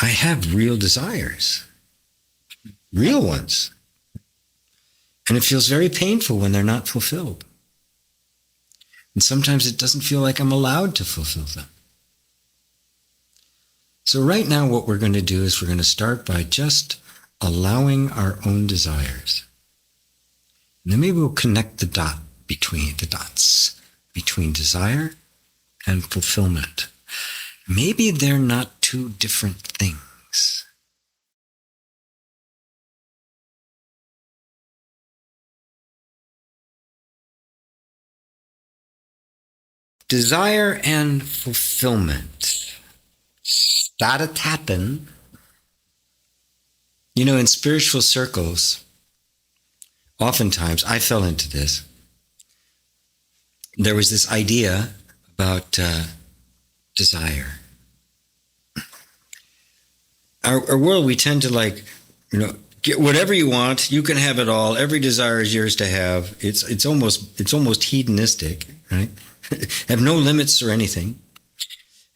I have real desires, real ones. And it feels very painful when they're not fulfilled. And sometimes it doesn't feel like I'm allowed to fulfill them. So right now what we're going to do is we're going to start by just allowing our own desires. And then maybe we'll connect the dots between desire and fulfillment. Maybe they're not two different things. Desire and fulfillment. Started happen. You know, in spiritual circles, oftentimes, I fell into this. There was this idea about desire. Our world, we tend to get whatever you want. You can have it all. Every desire is yours to have. It's almost hedonistic, right? Have no limits or anything.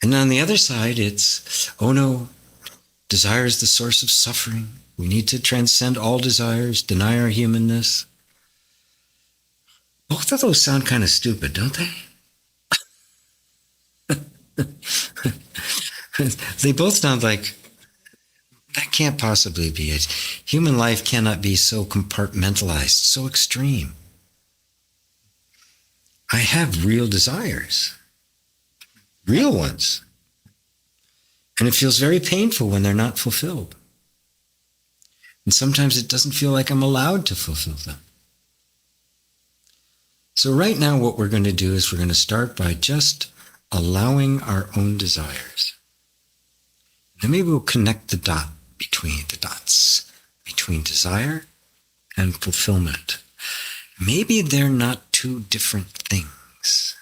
And on the other side, it's, oh no, desire is the source of suffering. We need to transcend all desires, deny our humanness. Both of those sound kind of stupid, don't they? They both sound like, that can't possibly be it. Human life cannot be so compartmentalized, so extreme. I have real desires, real ones. And it feels very painful when they're not fulfilled. And sometimes it doesn't feel like I'm allowed to fulfill them. So right now what we're going to do is we're going to start by just allowing our own desires. Then maybe we'll connect the dots between desire and fulfillment. Maybe they're not two different things.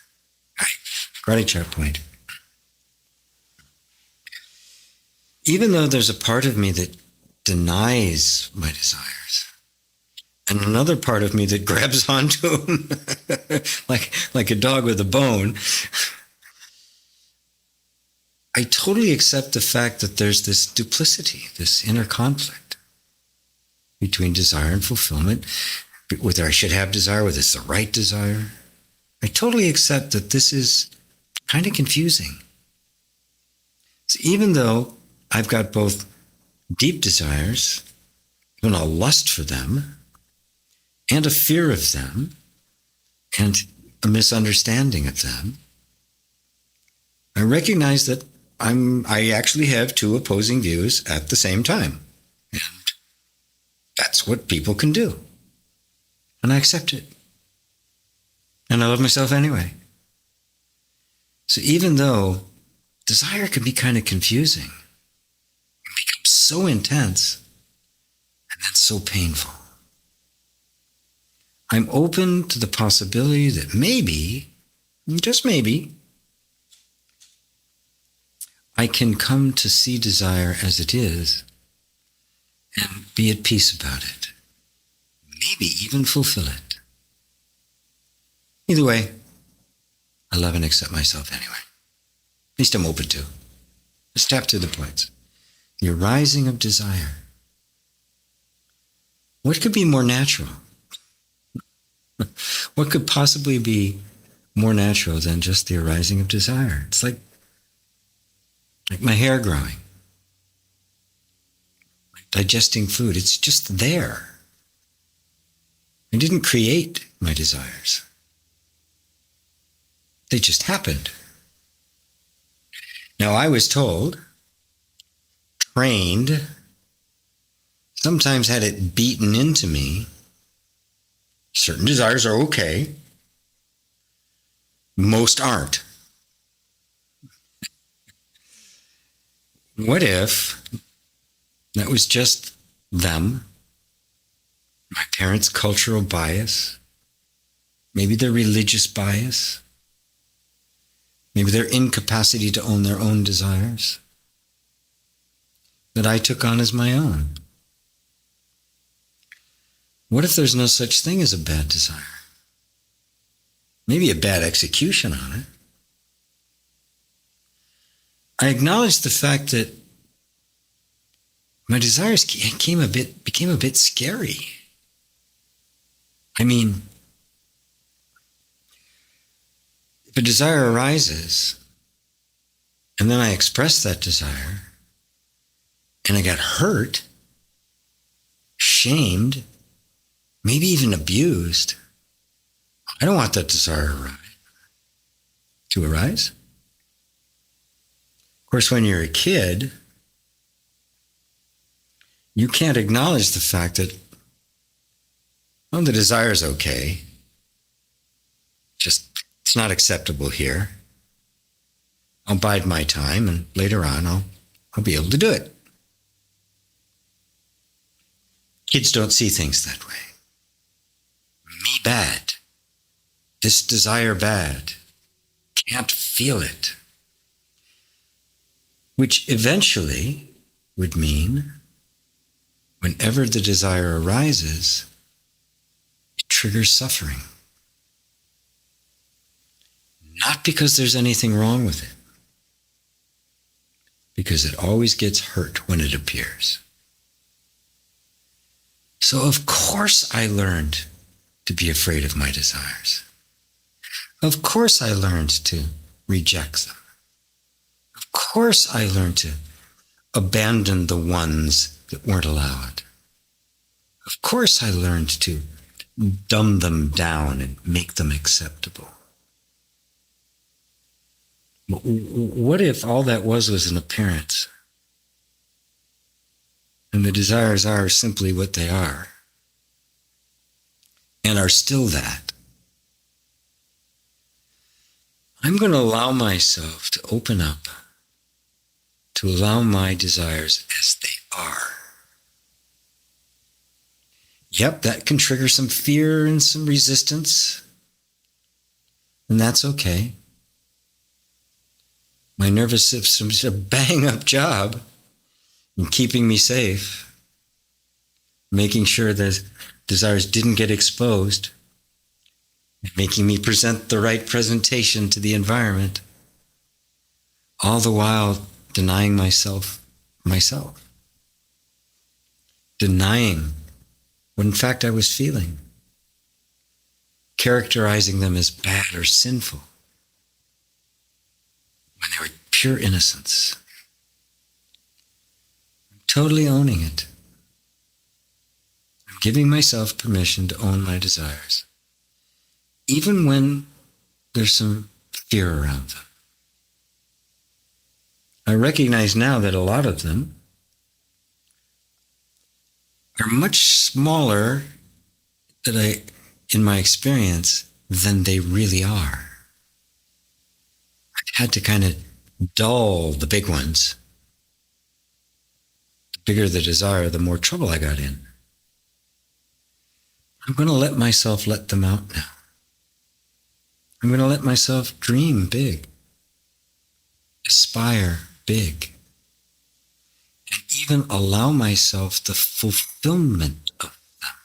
All right, gratitude point. Even though there's a part of me that denies my desires, and another part of me that grabs onto them like a dog with a bone, I totally accept the fact that there's this duplicity, this inner conflict between desire and fulfillment, whether I should have desire, whether it's the right desire. I totally accept that this is kind of confusing. So even though I've got both deep desires, even a lust for them, and a fear of them, and a misunderstanding of them, I recognize that I actually have two opposing views at the same time. And that's what people can do. And I accept it. And I love myself anyway. So even though desire can be kind of confusing, it becomes so intense and then so painful, I'm open to the possibility that maybe, just maybe, I can come to see desire as it is and be at peace about it. Maybe even fulfill it. Either way, I love and accept myself anyway. At least I'm open to. Let's tap to the points. The arising of desire. What could be more natural? What could possibly be more natural than just the arising of desire? It's like my hair growing, like digesting food. It's just there. I didn't create my desires. They just happened. Now, I was told, trained, sometimes had it beaten into me, certain desires are okay. Most aren't. What if that was just them, my parents' cultural bias, maybe their religious bias, maybe their incapacity to own their own desires, that I took on as my own? What if there's no such thing as a bad desire? Maybe a bad execution on it. I acknowledge the fact that my desires became a bit scary. I mean, if a desire arises, and then I express that desire, and I got hurt, shamed, maybe even abused, I don't want that desire to arise. Of course, when you're a kid, you can't acknowledge the fact that, well, the desire's okay. Just, it's not acceptable here. I'll bide my time, and later on I'll be able to do it. Kids don't see things that way. Me bad. This desire bad. Can't feel it. Which eventually would mean whenever the desire arises, it triggers suffering. Not because there's anything wrong with it, because it always gets hurt when it appears. So of course I learned to be afraid of my desires. Of course I learned to reject them. Of course I learned to abandon the ones that weren't allowed. Of course I learned to dumb them down and make them acceptable. What if all that was an appearance? And the desires are simply what they are, and are still that. I'm going to allow myself to open up, to allow my desires as they are. Yep, that can trigger some fear and some resistance, and that's okay. My nervous system did a bang-up job in keeping me safe, making sure that desires didn't get exposed, making me present the right presentation to the environment, all the while denying myself, denying what in fact I was feeling, characterizing them as bad or sinful when they were pure innocence. I'm totally owning it. I'm giving myself permission to own my desires, even when there's some fear around them. I recognize now that a lot of them are much smaller in my experience than they really are. I've had to kind of dull the big ones. The bigger the desire, the more trouble I got in. I'm going to let myself let them out now. I'm going to let myself dream big, aspire big, and even allow myself the fulfillment of them.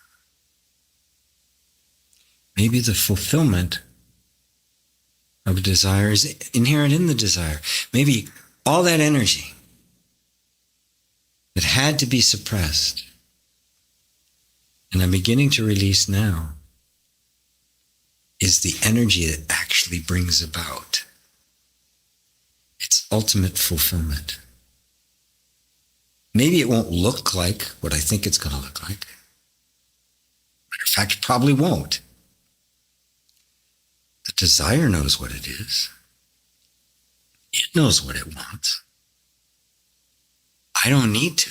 Maybe the fulfillment of a desire is inherent in the desire. Maybe all that energy that had to be suppressed, and I'm beginning to release now, is the energy that actually brings about its ultimate fulfillment. Maybe it won't look like what I think it's going to look like. Matter of fact, it probably won't. The desire knows what it is. It knows what it wants. I don't need to.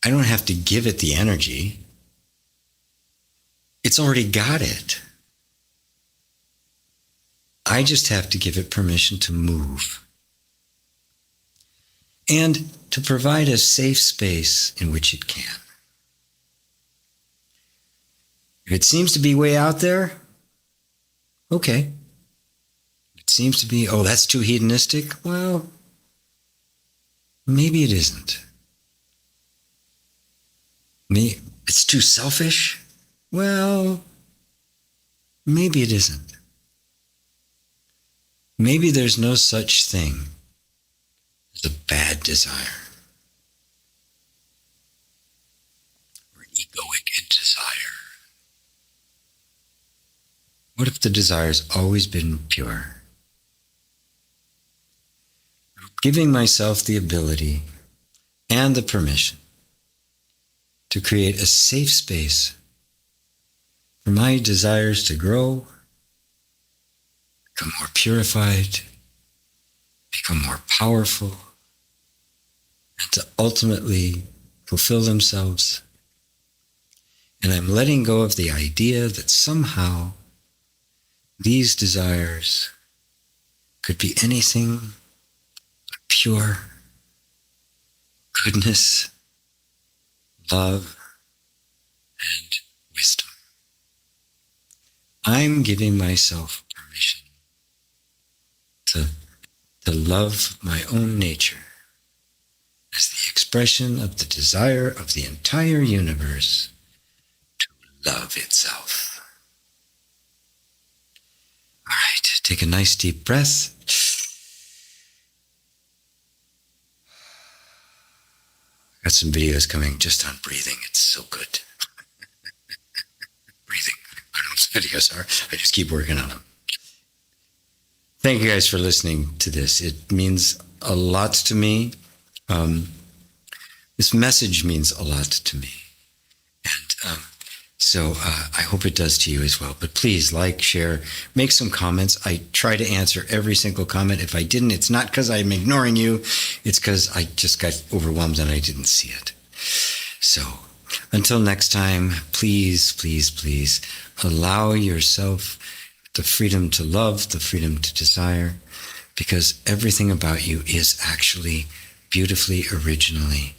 I don't have to give it the energy. It's already got it. I just have to give it permission to move and to provide a safe space in which it can. If it seems to be way out there, okay. If it seems to be, that's too hedonistic, well, maybe it isn't. It's too selfish, well, maybe it isn't. Maybe there's no such thing as a bad desire. What if the desire's always been pure? I'm giving myself the ability and the permission to create a safe space for my desires to grow, become more purified, become more powerful, and to ultimately fulfill themselves. And I'm letting go of the idea that somehow these desires could be anything but pure goodness, love, and wisdom. I'm giving myself permission to love my own nature as the expression of the desire of the entire universe to love itself. All right, take a nice deep breath. Got some videos coming just on breathing. It's so good. Breathing. I don't know what the videos are. I just keep working on them. Thank you guys for listening to this. It means a lot to me. This message means a lot to me. And so I hope it does to you as well. But please like, share, make some comments. I try to answer every single comment. If I didn't, it's not because I'm ignoring you. It's because I just got overwhelmed and I didn't see it. So until next time, please, please, please allow yourself the freedom to love, the freedom to desire, because everything about you is actually beautifully, originally